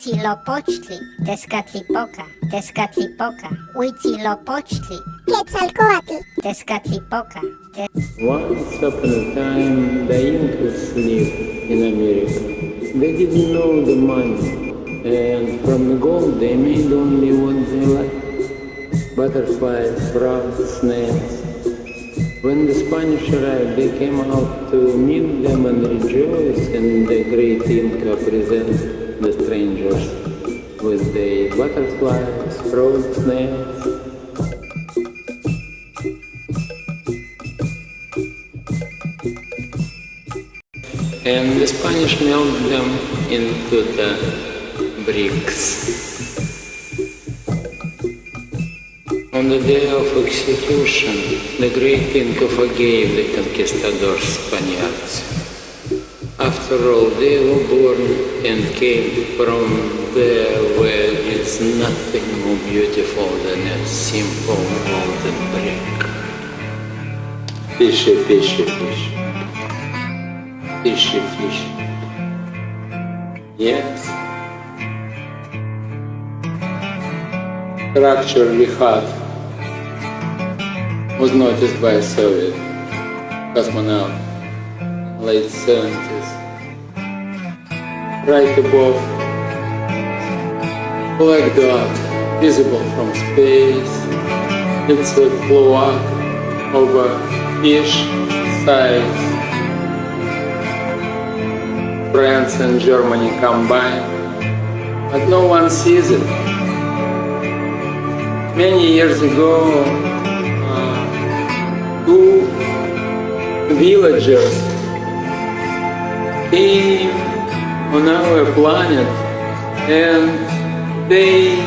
Huitzilopochtli, Tezcatlipoca, Huitzilopochtli, Quetzalcoatl, Tezcatlipoca, Once upon a time, the Incas lived in America. They didn't know the money, and from the gold they made only what they liked: butterflies, frogs, snails. When the Spanish arrived, they came out to meet them and rejoice, and the great Inca presented the strangers with the butterflies, frogs, snails. And the Spanish melted them into the bricks. On the day of execution, the great Inca forgave the conquistadors Spaniards. After all, they were born and came from there where is nothing more beautiful than a simple golden brick. Fishy, fishy, fishy. Fishy, fishy. Yes. Structure we had was noticed by a Soviet cosmonaut in late 70s. Right above, black dot, visible from space. It's a cloaca of a fish size. France and Germany combined, but no one sees it. Many years ago, two villagers came on our planet and they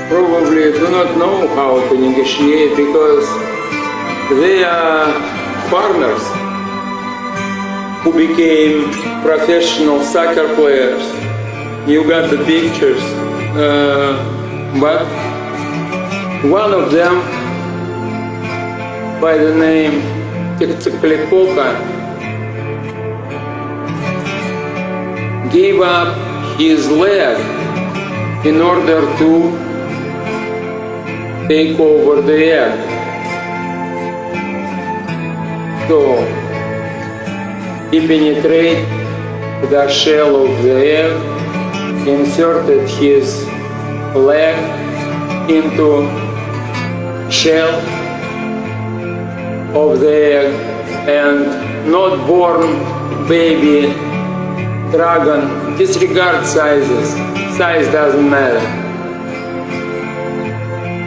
probably do not know how to negotiate because they are foreigners who became professional soccer players. You got the pictures. But one of them, by the name Quetzalcoatl, gave up his leg in order to take over the egg. So he penetrated the shell of the egg, inserted his leg into shell of the egg, and not born baby dragon disregard sizes. Size doesn't matter.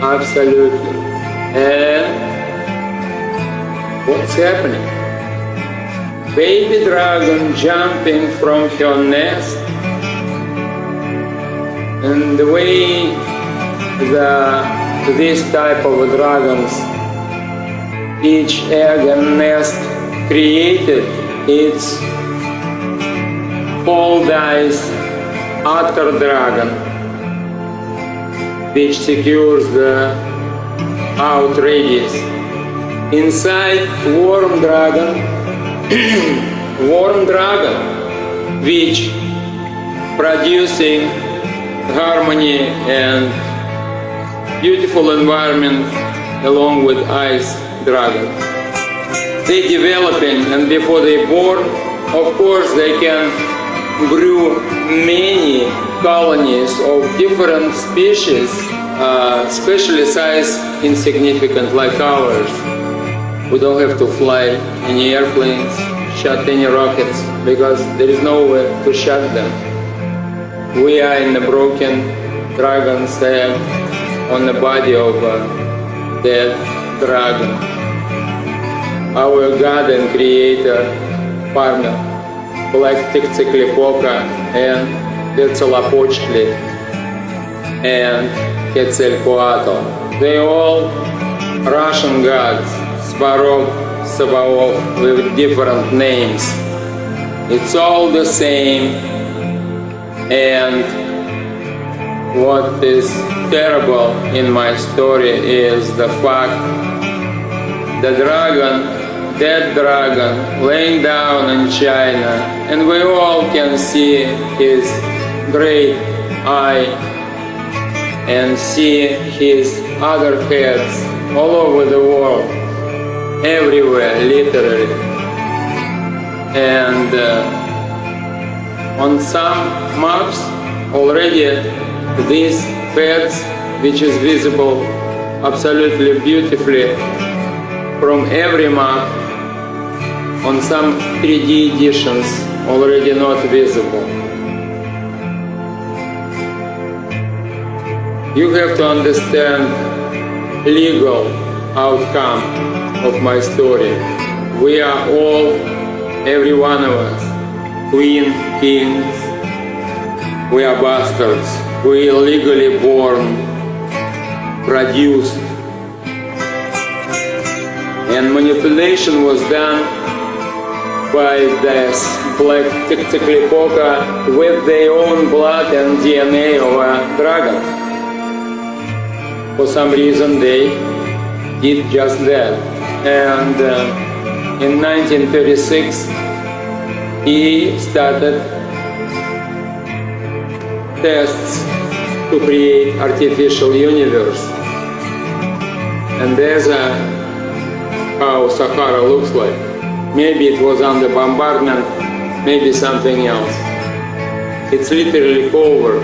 Absolutely. And what's happening? Baby dragon jumping from her nest. And the way this type of dragons, each egg and nest created, it's Paradise Otter Dragon, which secures the outrageous. Inside Worm Dragon, Worm Dragon, which producing harmony and beautiful environment along with Ice Dragon. They developing, and before they born, of course they can grew many colonies of different species, especially size insignificant like ours. We don't have to fly any airplanes, shot any rockets, because there is nowhere to shut them. We are in a broken dragon's egg on the body of a dead dragon. Our God and Creator, partner, like Quetzalcoatl and Huitzilopochtli and Quetzalcoatl. They all Russian gods, Svarog, Sabaoth, with different names. It's all the same, and what is terrible in my story is the fact the dragon dead dragon laying down in China, and we all can see his great eye and see his other heads all over the world, everywhere, literally. And on some maps already these heads, which is visible absolutely beautifully from every map, on some 3D editions already not visible. You have to understand legal outcome of my story. We are all, every one of us, queen, kings, we are bastards. We are legally born, produced, and manipulation was done by this black Tezcatlipoca with their own blood and DNA of a dragon. For some reason they did just that. And in 1936 he started tests to create artificial universe. And there's how Sahara looks like. Maybe it was under bombardment, maybe something else. It's literally covered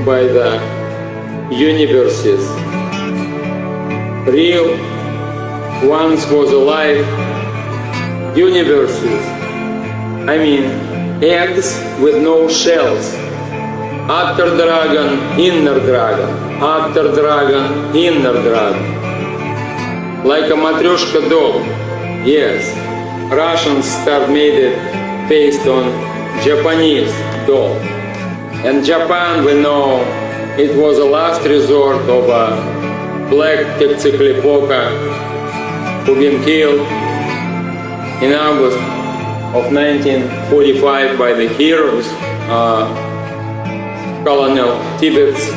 by the universes. Real, once was alive, universes. I mean, eggs with no shells. Outer dragon, inner dragon. Outer dragon, inner dragon. Like a matryoshka doll. Yes, Russians made it based on Japanese doll. And Japan, we know, it was a last resort of a black Tezcatlipoca who been killed in August of 1945 by the heroes, Colonel Tibbets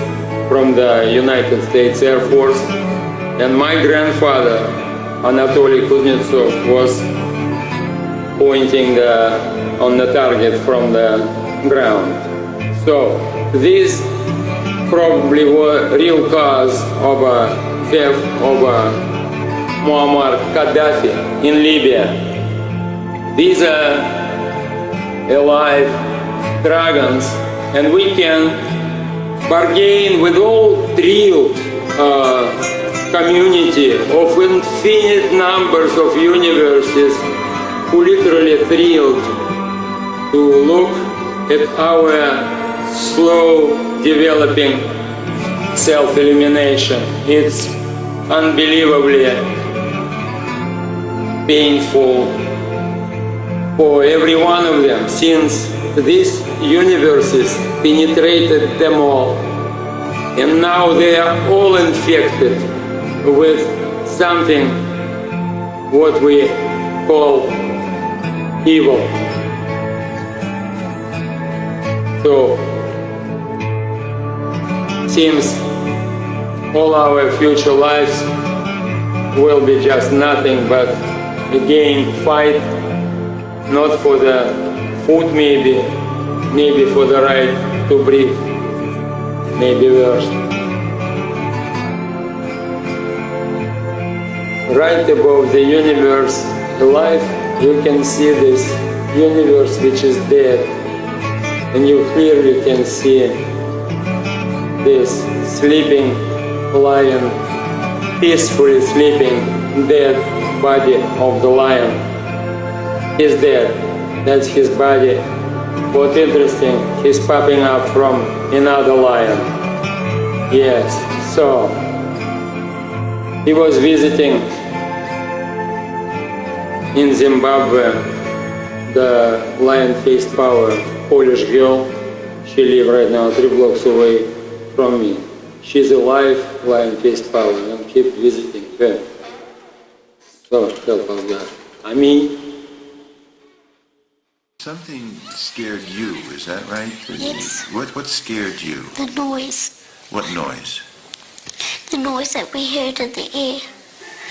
from the United States Air Force. And my grandfather, Anatoly Kuznetsov, was pointing on the target from the ground. So this probably was real cause of a death of Muammar Gaddafi in Libya. These are alive dragons, and we can bargain with all drilled community of infinite numbers of universes who literally thrilled to look at our slow developing self-elimination. It's unbelievably painful for every one of them, since these universes penetrated them all, and now they are all infected with something what we call evil. So seems all our future lives will be just nothing but again fight, not for the food maybe for the right to breathe, maybe worse. Right above the universe alive, you can see this universe which is dead, and you clearly can see this sleeping lion, peacefully sleeping dead body of the lion. He's dead, that's his body. What's interesting, he's popping up from another lion. Yes, so he was visiting in Zimbabwe the lion-faced power, Polish girl. She lives right now 3 blocks away from me. She's alive, lion-faced power, and keep visiting her. So help us God. I mean, something scared you, is that right? Yes. What scared you? The noise. What noise? The noise that we heard in the air.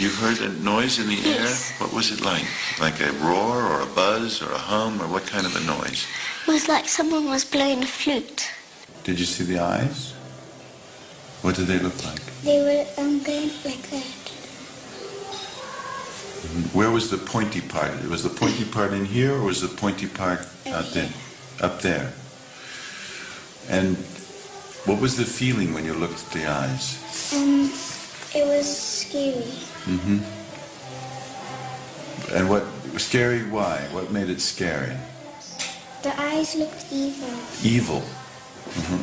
You heard a noise in the air? Yes. What was it like? Like a roar or a buzz or a hum or what kind of a noise? It was like someone was blowing a flute. Did you see the eyes? What did they look like? They were going like that. Where was the pointy part? Was the pointy part in here or was the pointy part out there? Up there. And what was the feeling when you looked at the eyes? It was scary. And what, scary why? What made it scary? The eyes looked evil. Evil.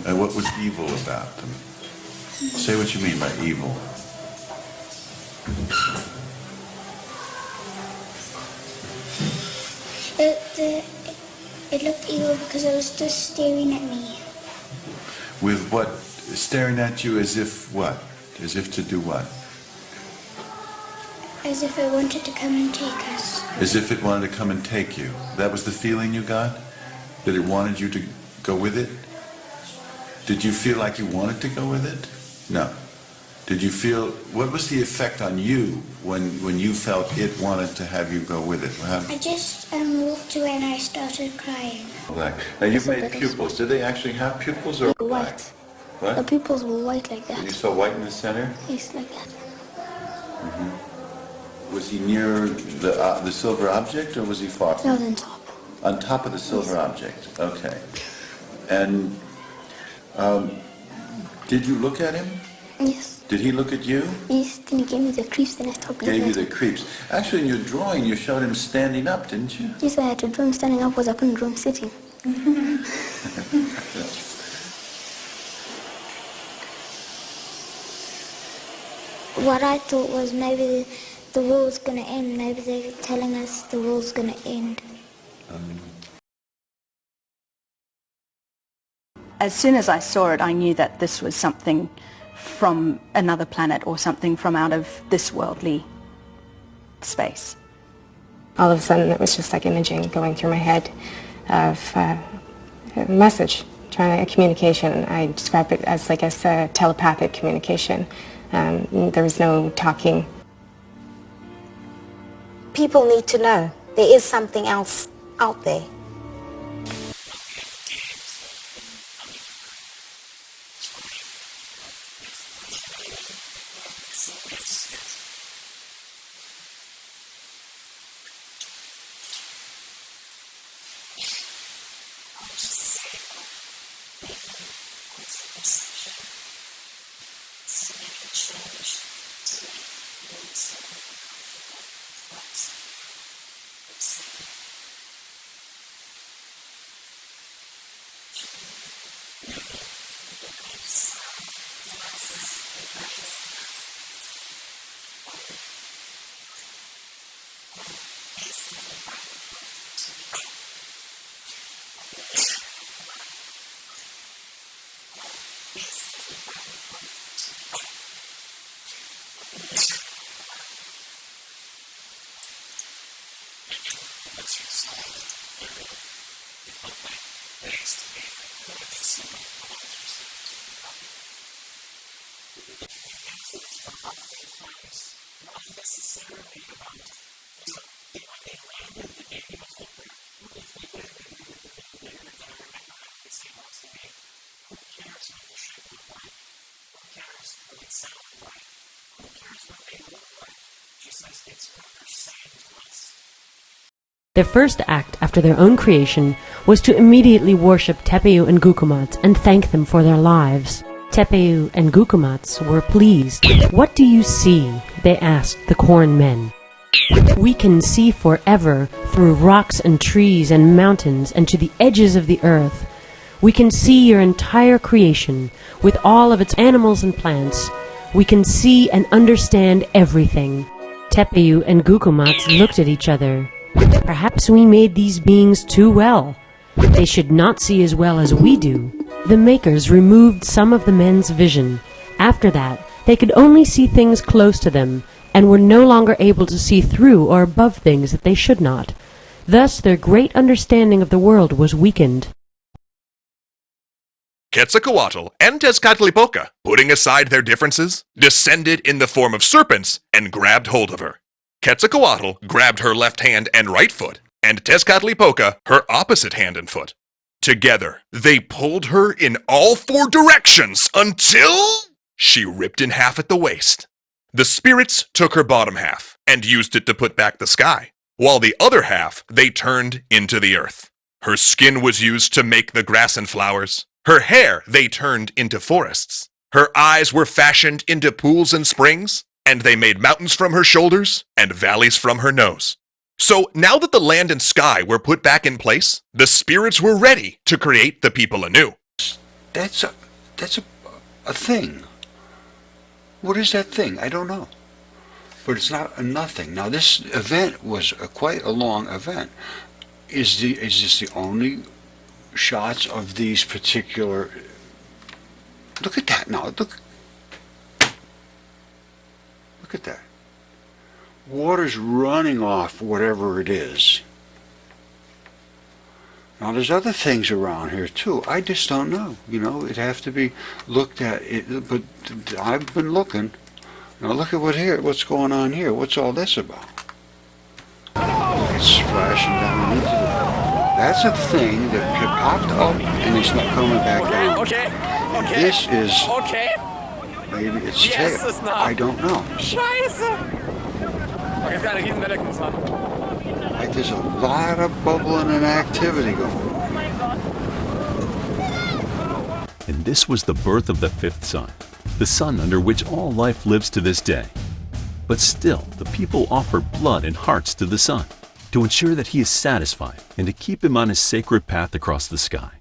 And what was evil about them? Say what you mean by evil. It looked evil because it was just staring at me. With what? Staring at you as if what? As if to do what? As if it wanted to come and take us. As if it wanted to come and take you. That was the feeling you got? That it wanted you to go with it? Did you feel like you wanted to go with it? No. Did you feel, what was the effect on you when you felt it wanted to have you go with it? I just walked away and I started crying. Black. Now you've made pupils. Did they actually have pupils or black? White. What? The pupils were white like You that. saw white in the center? Yes, like that. Was he near the silver object or was he far That from was it? on top. On top of the silver object. Okay. And did you look at him? Yes. Did he look at you? Yes, then he gave me the creeps, then I stopped looking Gave you at the him. creeps. Actually, in your drawing, you showed him standing up, didn't you? Yes, I had to draw him standing up, was I couldn't draw him sitting. What I thought was maybe the world's going to end. Maybe they're telling us the world's going to end. As soon as I saw it, I knew that this was something from another planet or something from out of this worldly space. All of a sudden, it was just like imaging going through my head of a message, trying a communication. I describe it as like a telepathic communication. There was no talking. People need to know there is something else out there. Their first act after their own creation was to immediately worship Tepeu and Gukumats and thank them for their lives. Tepeu and Gukumats were pleased. "What do you see?" they asked the corn men. "We can see forever through rocks and trees and mountains and to the edges of the earth. We can see your entire creation with all of its animals and plants. We can see and understand everything." Tepeu and Gukumats looked at each other. "Perhaps we made these beings too well. They should not see as well as we do." The makers removed some of the men's vision. After that, they could only see things close to them and were no longer able to see through or above things that they should not. Thus their great understanding of the world was weakened. Quetzalcoatl and Tezcatlipoca, putting aside their differences, descended in the form of serpents and grabbed hold of her. Quetzalcoatl grabbed her left hand and right foot, and Tezcatlipoca her opposite hand and foot. Together, they pulled her in all 4 directions until she ripped in half at the waist. The spirits took her bottom half and used it to put back the sky, while the other half they turned into the earth. Her skin was used to make the grass and flowers. Her hair they turned into forests. Her eyes were fashioned into pools and springs, and they made mountains from her shoulders and valleys from her nose. So now that the land and sky were put back in place, the spirits were ready to create the people anew. That's a thing. What is that thing? I don't know. But it's not a nothing. Now this event was quite a long event. Is this the only shots of these particular... Look at that now. Look at that. Water's running off whatever it is. Now there's other things around here too. I just don't know. You know, it'd have to be looked at. But I've been looking. Now look at what's going on here. What's all this about? It's splashing down into the... That's a thing that popped up and it's not coming back down. Okay. This is... Okay. Maybe it's Yes, tail. it's not. I don't know. Scheiße. Okay, it's got a riesen Welle machen. Like there's a lot of bubbling and activity going on. And this was the birth of the 5th sun, the sun under which all life lives to this day. But still, the people offer blood and hearts to the sun to ensure that he is satisfied and to keep him on his sacred path across the sky.